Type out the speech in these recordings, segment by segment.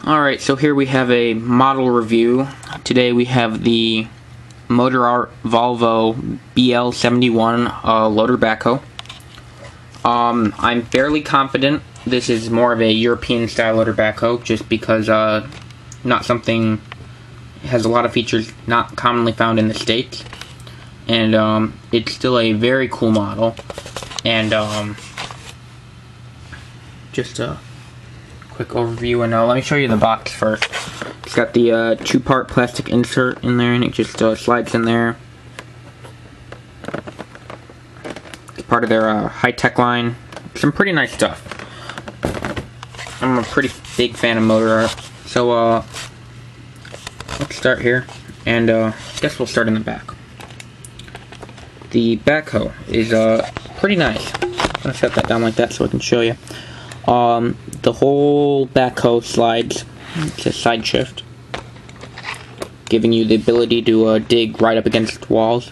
Alright, so here we have a model review. Today we have the Motorart Volvo BL71 loader backhoe. I'm fairly confident this is more of a European style loader backhoe, just because not something, it has a lot of features not commonly found in the States, and it's still a very cool model. And just a quick overview, and let me show you the box first. It's got the two-part plastic insert in there, and it just slides in there. It's part of their high-tech line. Some pretty nice stuff. I'm a pretty big fan of Motorart, so let's start here, and I guess we'll start in the back. The backhoe is pretty nice. I'm gonna set that down like that so I can show you. The whole backhoe slides. It's a side shift, giving you the ability to dig right up against walls.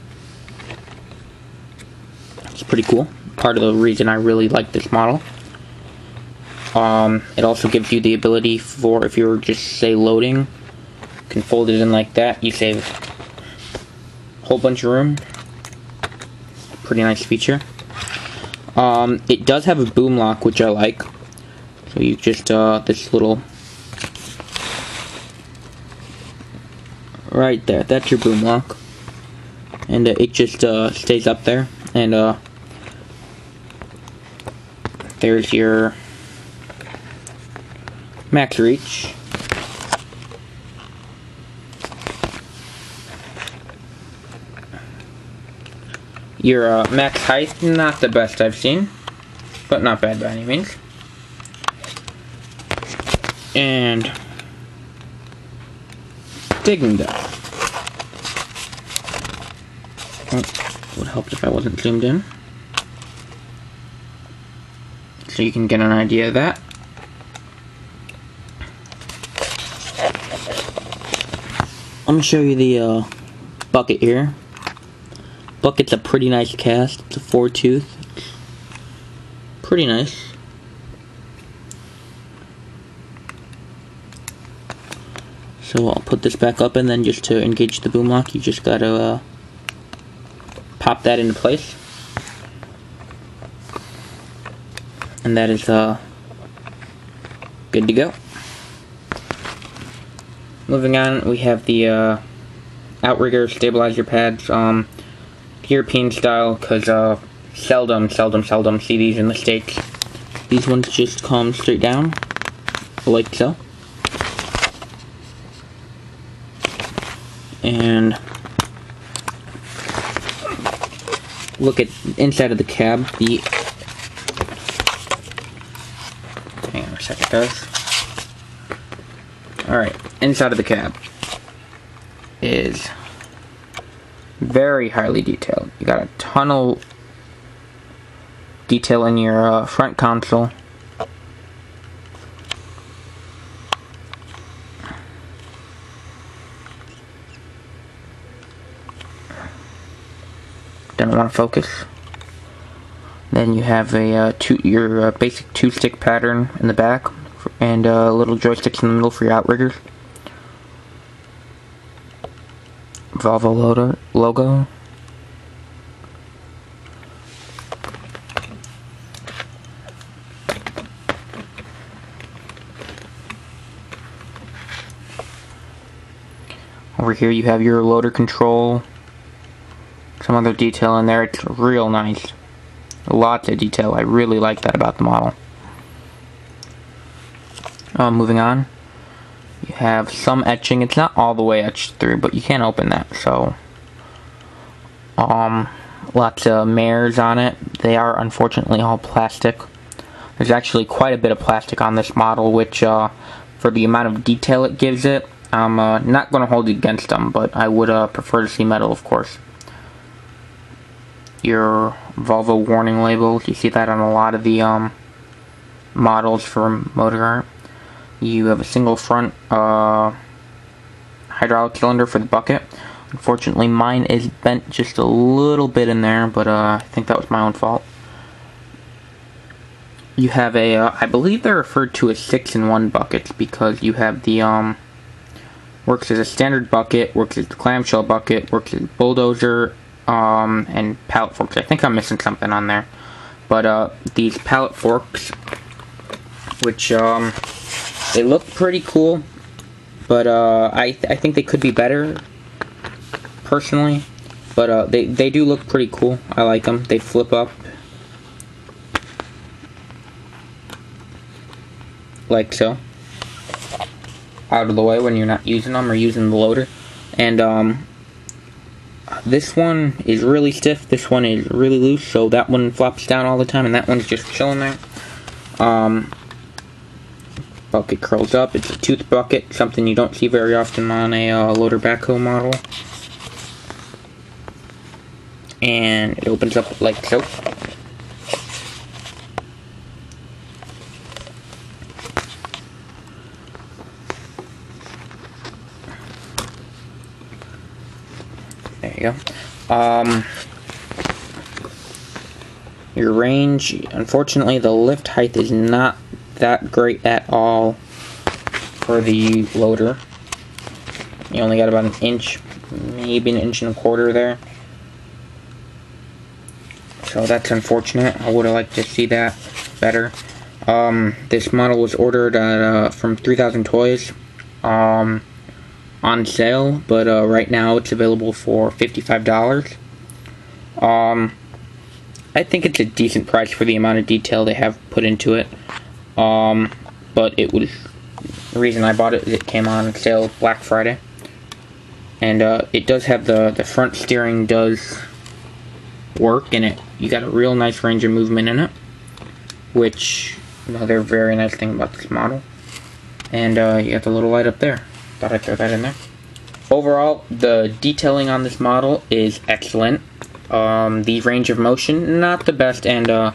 It's pretty cool. Part of the reason I really like this model. It also gives you the ability for, if you're just, say, loading, you can fold it in like that. You save a whole bunch of room. Pretty nice feature. It does have a boom lock, which I like. So you just, this little, right there, that's your boom lock. And it just stays up there. And there's your max reach. Your max height, not the best I've seen, but not bad by any means. And digging depth. Oh, would help if I wasn't zoomed in, so you can get an idea of that. Let me show you the bucket here. Bucket's a pretty nice cast. It's a 4-tooth. Pretty nice. So I'll put this back up, and then just to engage the boom lock, you just gotta pop that into place. And that is good to go. Moving on, we have the Outrigger stabilizer pads. European style, because seldom see these in the States. These ones just come straight down, like so. And look at inside of the cab. Hang on a second, guys. Alright, inside of the cab is very highly detailed. You got a ton of detail in your front console. Don't want to focus. Then you have a your basic two-stick pattern in the back, and little joysticks in the middle for your outriggers. Volvo logo. Over here you have your loader control. Some other detail in there. It's real nice. Lots of detail. I really like that about the model. Moving on. You have some etching. It's not all the way etched through, but you can open that. So, lots of mirrors on it. They are unfortunately all plastic. There's actually quite a bit of plastic on this model, which for the amount of detail it gives it, I'm not going to hold it against them, but I would prefer to see metal, of course. Your Volvo warning labels, you see that on a lot of the models from Motorart. You have a single front hydraulic cylinder for the bucket. Unfortunately, mine is bent just a little bit in there, but I think that was my own fault. you have a, I believe they're referred to as 6-in-1 buckets because you have the, works as a standard bucket, works as a clamshell bucket, works as a bulldozer, and pallet forks. I think I'm missing something on there. But, these pallet forks, which, they look pretty cool, but, I think they could be better, personally. But, they do look pretty cool. I like them. They flip up. Like so. Out of the way when you're not using them or using the loader. And, this one is really stiff. This one is really loose. So that one flops down all the time. And that one's just chilling there. Bucket curls up. It's a tooth bucket. Something you don't see very often on a loader backhoe model. And it opens up like so. There you go. Your range, unfortunately the lift height is not that great at all for the loader. You only got about an inch, maybe an inch and a quarter there. So that's unfortunate. I would have liked to see that better. This model was ordered at, from 3000 Toys on sale, but right now it's available for $55. I think it's a decent price for the amount of detail they have put into it. But it was, the reason I bought it is it came on sale Black Friday. And it does have the front steering does work in it. You got a real nice range of movement in it, which another very nice thing about this model. And you got the little light up there. Thought I'd throw that in there. Overall, the detailing on this model is excellent. The range of motion, not the best, and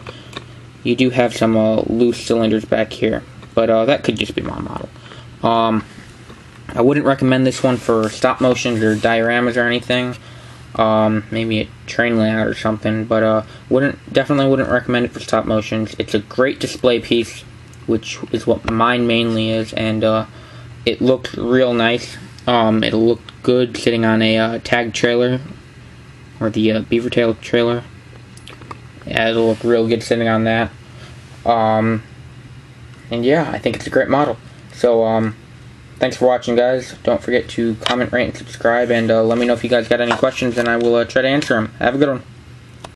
you do have some loose cylinders back here, but that could just be my model. I wouldn't recommend this one for stop motions or dioramas or anything. Maybe a train layout or something, but definitely wouldn't recommend it for stop motions. It's a great display piece, which is what mine mainly is, and it looks real nice. It'll look good sitting on a tag trailer or the beaver tail trailer. Yeah, it'll look real good sitting on that. And yeah, I think it's a great model. So thanks for watching, guys. Don't forget to comment, rate, and subscribe, and let me know if you guys got any questions, and I will try to answer them. Have a good one.